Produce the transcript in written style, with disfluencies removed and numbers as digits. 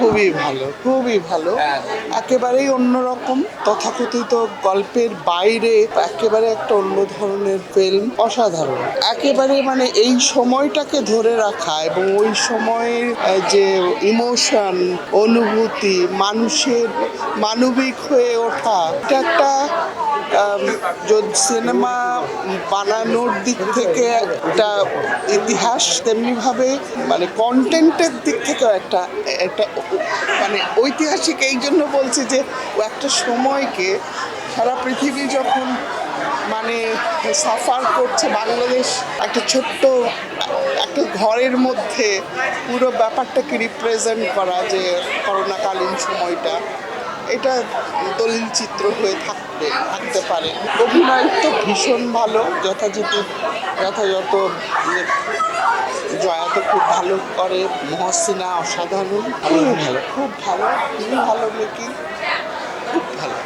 খুবই ভালো, খুবই ভালো, একেবারেই অন্যরকম। তথাকথিত গল্পের বাইরে একেবারে একটা অন্য ধরনের ফিল্ম, অসাধারণ। একেবারে মানে এই সময়টাকে ধরে রাখা এবং ওই সময়ের যে ইমোশন, অনুভূতি, মানুষের মানবিক হয়ে ওঠা, এটা একটা যদি সিনেমা বানানোর দিক থেকে একটা ইতিহাস, তেমনিভাবে মানে কন্টেন্টের দিক থেকেও একটা একটা মানে ঐতিহাসিক। এই জন্য বলছি যে ও একটা সময়কে, সারা পৃথিবী যখন মানে সাফার করছে, বাংলাদেশ একটা ছোট্ট একটা ঘরের মধ্যে পুরো ব্যাপারটাকে রিপ্রেজেন্ট করা, যে করোনাকালীন সময়টা, এটা দলিল চিত্র হয়ে থাকতে পারে। অভিনয় তো ভীষণ ভালো, যথাযথ জয়া তো খুব ভালো করে, মহসিনা অসাধারণ, খুবই ভালো, খুব ভালো, খুবই ভালো মেকিং।